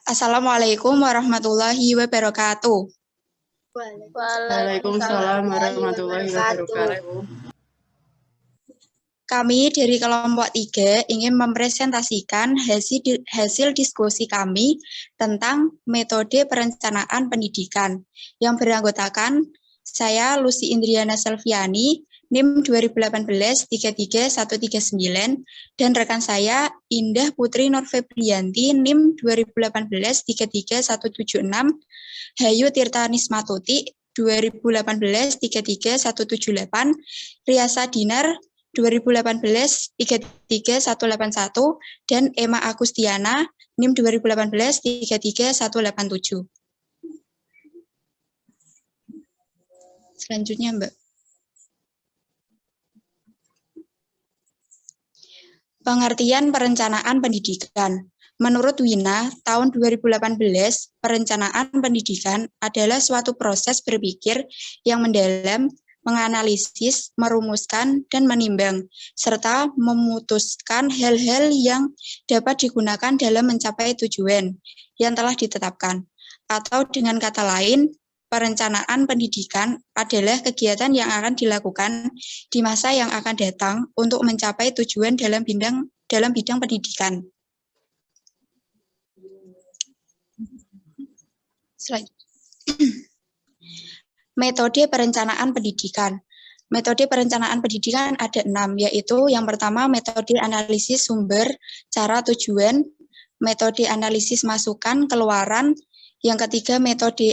Assalamualaikum warahmatullahi wabarakatuh. Waalaikumsalam warahmatullahi wabarakatuh. Kami dari kelompok 3 ingin mempresentasikan hasil diskusi kami tentang metode perencanaan pendidikan yang beranggotakan saya Lucy Indriana Selviani, NIM 2018-33139, dan rekan saya Indah Putri Nur Febrianti, NIM 2018-33176, Hayu Tirta Nismatuti, 2018-33178, Riasa Dinar, 2018-33181, dan Emma Agustiana, NIM 2018-33187. Selanjutnya, Mbak. Pengertian perencanaan pendidikan. Menurut Wina, tahun 2018, perencanaan pendidikan adalah suatu proses berpikir yang mendalam, menganalisis, merumuskan, dan menimbang, serta memutuskan hal-hal yang dapat digunakan dalam mencapai tujuan yang telah ditetapkan. Atau dengan kata lain, perencanaan pendidikan adalah kegiatan yang akan dilakukan di masa yang akan datang untuk mencapai tujuan dalam bidang pendidikan. Slide. Metode perencanaan pendidikan. Metode perencanaan pendidikan ada 6, yaitu yang pertama metode analisis sumber, cara, tujuan, metode analisis masukan, keluaran, yang ketiga metode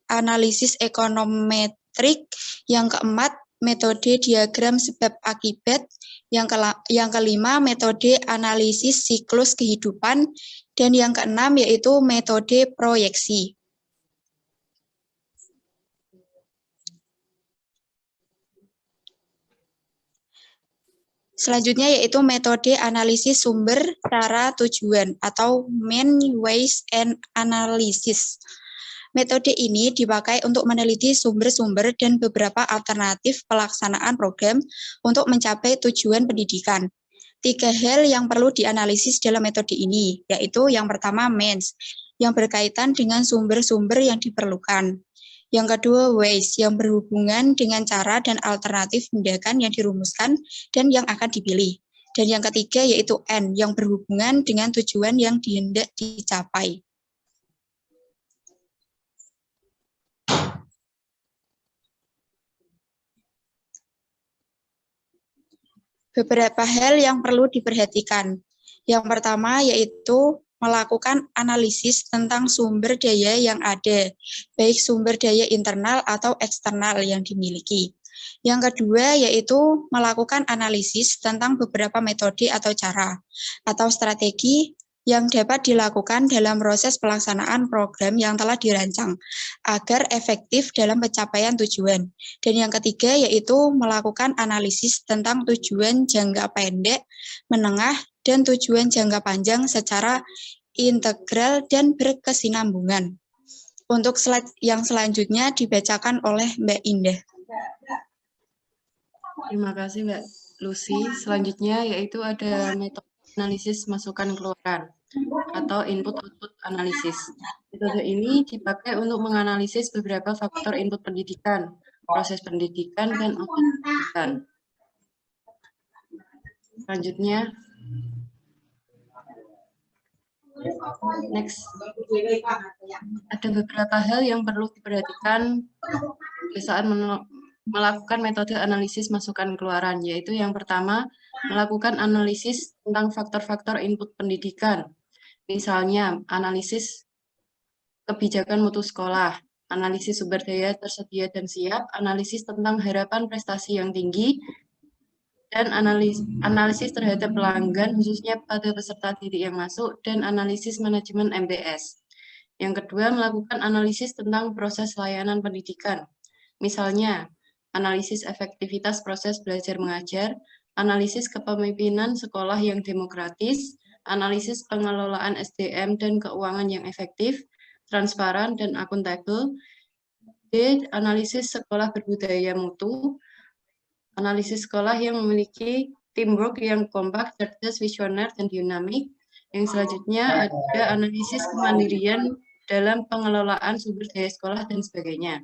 analisis ekonometrik, yang keempat metode diagram sebab akibat, yang kelima metode analisis siklus kehidupan, dan yang keenam yaitu metode proyeksi. Selanjutnya yaitu metode analisis sumber, cara, tujuan atau main ways and analysis. Metode ini dipakai untuk meneliti sumber-sumber dan beberapa alternatif pelaksanaan program untuk mencapai tujuan pendidikan. 3 hal yang perlu dianalisis dalam metode ini, yaitu yang pertama means, yang berkaitan dengan sumber-sumber yang diperlukan. Yang kedua, ways, yang berhubungan dengan cara dan alternatif tindakan yang dirumuskan dan yang akan dipilih. Dan yang ketiga, yaitu N, yang berhubungan dengan tujuan yang dihendak dicapai. Beberapa hal yang perlu diperhatikan. Yang pertama, yaitu melakukan analisis tentang sumber daya yang ada, baik sumber daya internal atau eksternal yang dimiliki. Yang kedua, yaitu melakukan analisis tentang beberapa metode atau cara, atau strategi yang dapat dilakukan dalam proses pelaksanaan program yang telah dirancang, agar efektif dalam pencapaian tujuan. Dan yang ketiga, yaitu melakukan analisis tentang tujuan jangka pendek, menengah, dan tujuan jangka panjang secara integral dan berkesinambungan. Untuk slide yang selanjutnya dibacakan oleh Mbak Indah. Terima kasih Mbak Lucy. Selanjutnya yaitu ada metode analisis masukan keluaran atau input-output analisis. Metode ini dipakai untuk menganalisis beberapa faktor input pendidikan, proses pendidikan, dan output pendidikan. Selanjutnya, next, ada beberapa hal yang perlu diperhatikan saat melakukan metode analisis masukan keluaran, yaitu yang pertama, melakukan analisis tentang faktor-faktor input pendidikan. Misalnya, analisis kebijakan mutu sekolah, analisis sumber daya tersedia dan siap, analisis tentang harapan prestasi yang tinggi, dan analisis terhadap pelanggan, khususnya pada peserta didik yang masuk, dan analisis manajemen MTS. Yang kedua, melakukan analisis tentang proses layanan pendidikan. Misalnya, analisis efektivitas proses belajar mengajar, analisis kepemimpinan sekolah yang demokratis, analisis pengelolaan SDM dan keuangan yang efektif, transparan, dan akuntabel. D. Analisis sekolah berbudaya mutu, analisis sekolah yang memiliki teamwork yang kompak, cerdas, visioner, dan dinamik. Yang selanjutnya ada analisis kemandirian dalam pengelolaan sumber daya sekolah dan sebagainya.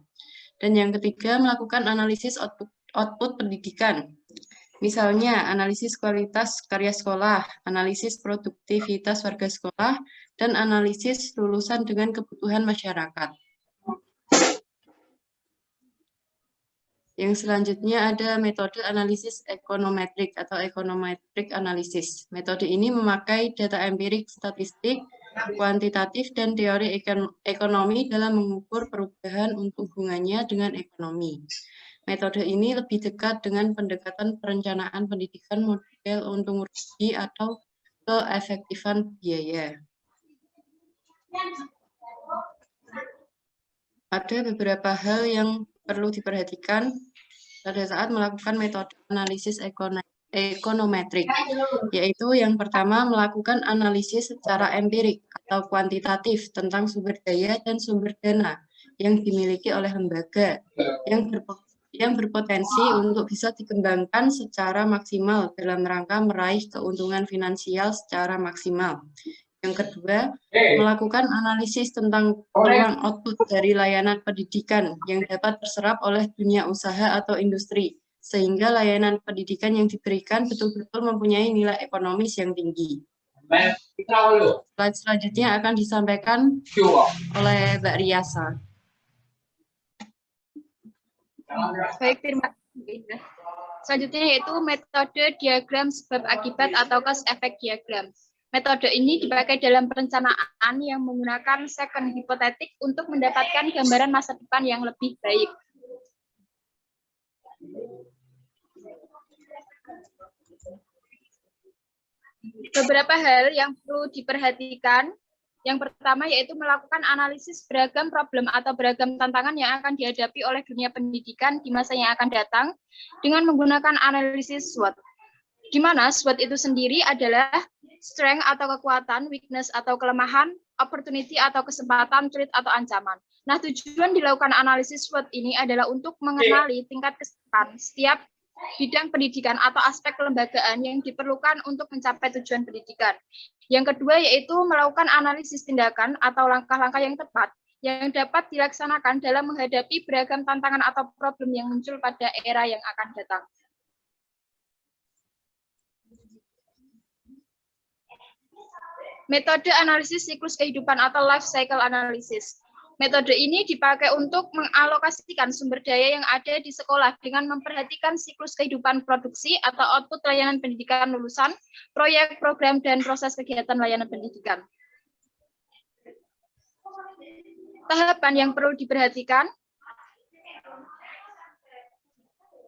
Dan yang ketiga, melakukan analisis output pendidikan. Misalnya, analisis kualitas karya sekolah, analisis produktivitas warga sekolah, dan analisis lulusan dengan kebutuhan masyarakat. Yang selanjutnya ada metode analisis ekonometrik atau econometric analysis. Metode ini memakai data empirik, statistik, kuantitatif, dan teori ekonomi dalam mengukur perubahan untuk hubungannya dengan ekonomi. Metode ini lebih dekat dengan pendekatan perencanaan pendidikan model untung rugi atau keefektifan biaya. Ada beberapa hal yang perlu diperhatikan pada saat melakukan metode analisis ekonometrik, yaitu yang pertama melakukan analisis secara empirik atau kuantitatif tentang sumber daya dan sumber dana yang dimiliki oleh lembaga yang berpotensi untuk bisa dikembangkan secara maksimal dalam rangka meraih keuntungan finansial secara maksimal. Yang kedua, melakukan analisis tentang peluang output dari layanan pendidikan yang dapat terserap oleh dunia usaha atau industri, sehingga layanan pendidikan yang diberikan betul-betul mempunyai nilai ekonomis yang tinggi. Slide selanjutnya akan disampaikan oleh Mbak Riasa. Baik, terima kasih. Selanjutnya yaitu metode diagram sebab akibat atau cause effect diagram. Metode ini dipakai dalam perencanaan yang menggunakan second hipotetik untuk mendapatkan gambaran masa depan yang lebih baik. Beberapa hal yang perlu diperhatikan. Yang pertama yaitu melakukan analisis beragam problem atau beragam tantangan yang akan dihadapi oleh dunia pendidikan di masa yang akan datang dengan menggunakan analisis SWOT. Di mana SWOT itu sendiri adalah strength atau kekuatan, weakness atau kelemahan, opportunity atau kesempatan, threat atau ancaman. Nah, tujuan dilakukan analisis SWOT ini adalah untuk mengenali tingkat kesiapan setiap bidang pendidikan atau aspek kelembagaan yang diperlukan untuk mencapai tujuan pendidikan. Yang kedua yaitu melakukan analisis tindakan atau langkah-langkah yang tepat yang dapat dilaksanakan dalam menghadapi beragam tantangan atau problem yang muncul pada era yang akan datang. Metode analisis siklus kehidupan atau life cycle analysis. Metode ini dipakai untuk mengalokasikan sumber daya yang ada di sekolah dengan memperhatikan siklus kehidupan produksi atau output layanan pendidikan lulusan, proyek, program, dan proses kegiatan layanan pendidikan. Tahapan yang perlu diperhatikan.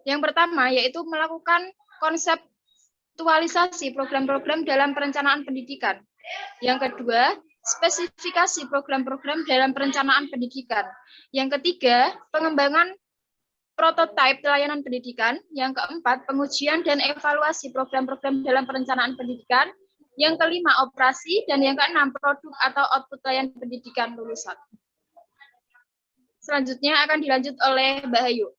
Yang pertama yaitu melakukan konseptualisasi program-program dalam perencanaan pendidikan. Yang kedua, spesifikasi program-program dalam perencanaan pendidikan. Yang ketiga, pengembangan prototipe layanan pendidikan. Yang keempat, pengujian dan evaluasi program-program dalam perencanaan pendidikan. Yang kelima, operasi. Dan yang keenam, produk atau output layanan pendidikan lulusan. Selanjutnya akan dilanjut oleh Mbak Hayu.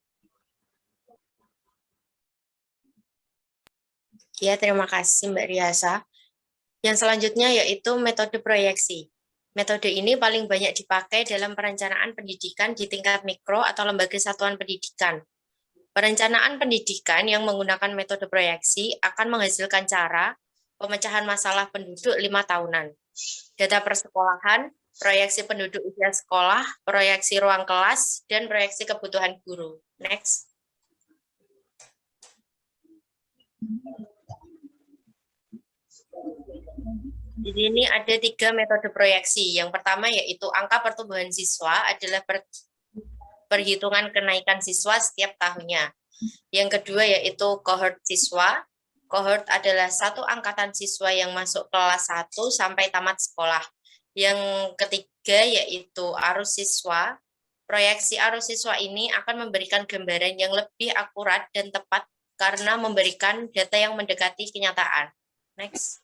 Ya, terima kasih Mbak Riasa. Yang selanjutnya yaitu metode proyeksi. Metode ini paling banyak dipakai dalam perencanaan pendidikan di tingkat mikro atau lembaga satuan pendidikan. Perencanaan pendidikan yang menggunakan metode proyeksi akan menghasilkan cara pemecahan masalah penduduk 5 tahunan, data persekolahan, proyeksi penduduk usia sekolah, proyeksi ruang kelas, dan proyeksi kebutuhan guru. Next. Di sini ada 3 metode proyeksi. Yang pertama yaitu angka pertumbuhan siswa adalah perhitungan kenaikan siswa setiap tahunnya. Yang kedua yaitu cohort siswa. Cohort adalah satu angkatan siswa yang masuk kelas 1 sampai tamat sekolah. Yang ketiga yaitu arus siswa. Proyeksi arus siswa ini akan memberikan gambaran yang lebih akurat dan tepat karena memberikan data yang mendekati kenyataan. Next.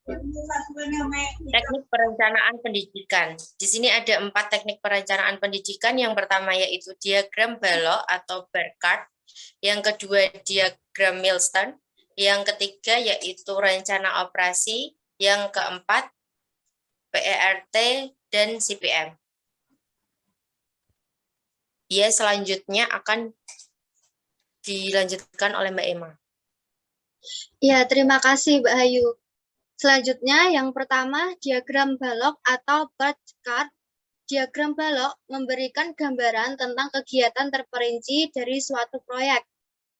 Teknik perencanaan pendidikan. Di sini ada 4 teknik perencanaan pendidikan. Yang pertama yaitu diagram balok atau bar chart. Yang kedua diagram milestone. Yang ketiga yaitu rencana operasi. Yang keempat PERT dan CPM. Ya, selanjutnya akan dilanjutkan oleh Mbak Emma. Ya, terima kasih Mbak Ayu. Selanjutnya yang pertama diagram balok atau bar chart. Diagram balok memberikan gambaran tentang kegiatan terperinci dari suatu proyek,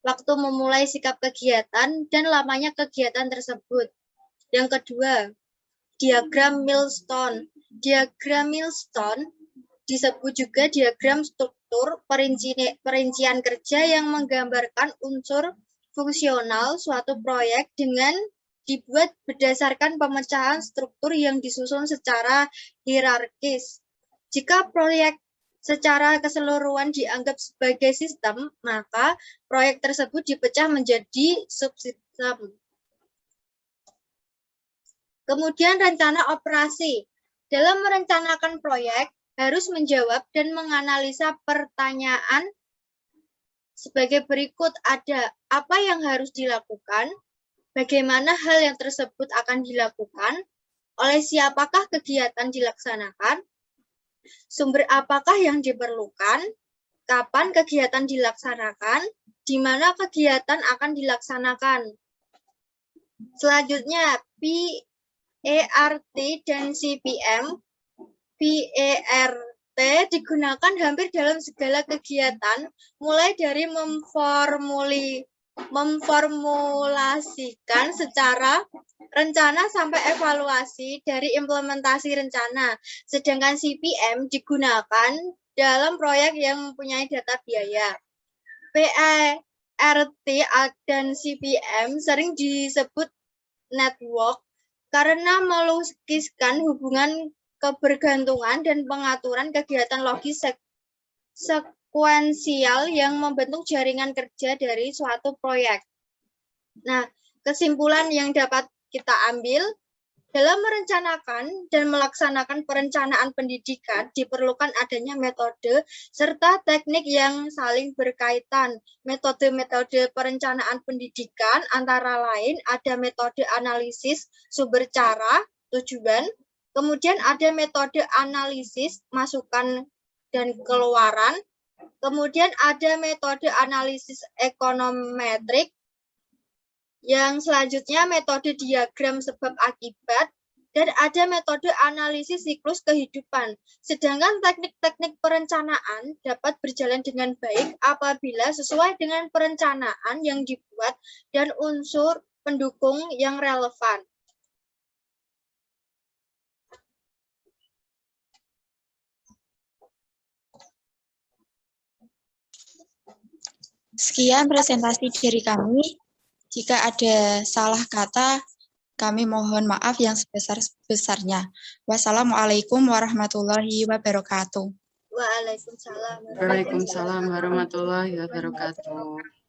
waktu memulai sikap kegiatan, dan lamanya kegiatan tersebut. Yang kedua, diagram milestone. Diagram milestone disebut juga diagram struktur perincian kerja yang menggambarkan unsur fungsional suatu proyek dengan dibuat berdasarkan pemecahan struktur yang disusun secara hierarkis. Jika proyek secara keseluruhan dianggap sebagai sistem, maka proyek tersebut dipecah menjadi subsistem. Kemudian rencana operasi. Dalam merencanakan proyek, harus menjawab dan menganalisa pertanyaan sebagai berikut. Ada apa yang harus dilakukan, bagaimana hal yang tersebut akan dilakukan, oleh siapakah kegiatan dilaksanakan, sumber apakah yang diperlukan, kapan kegiatan dilaksanakan, di mana kegiatan akan dilaksanakan. Selanjutnya, PERT dan CPM. PERT digunakan hampir dalam segala kegiatan, mulai dari memformulasikan secara rencana sampai evaluasi dari implementasi rencana. Sedangkan CPM digunakan dalam proyek yang mempunyai data biaya. PERT dan CPM sering disebut network karena melukiskan hubungan kebergantungan dan pengaturan kegiatan logis sekuensial yang membentuk jaringan kerja dari suatu proyek. Nah, kesimpulan yang dapat kita ambil, dalam merencanakan dan melaksanakan perencanaan pendidikan diperlukan adanya metode serta teknik yang saling berkaitan. Metode-metode perencanaan pendidikan antara lain ada metode analisis sumber cara, tujuan, kemudian ada metode analisis masukan dan keluaran, kemudian ada metode analisis ekonometrik, yang selanjutnya metode diagram sebab akibat, dan ada metode analisis siklus kehidupan. Sedangkan teknik-teknik perencanaan dapat berjalan dengan baik apabila sesuai dengan perencanaan yang dibuat dan unsur pendukung yang relevan. Sekian presentasi dari kami. Jika ada salah kata, kami mohon maaf yang sebesar-besarnya. Wassalamualaikum warahmatullahi wabarakatuh. Waalaikumsalam. Waalaikumsalam warahmatullahi wabarakatuh.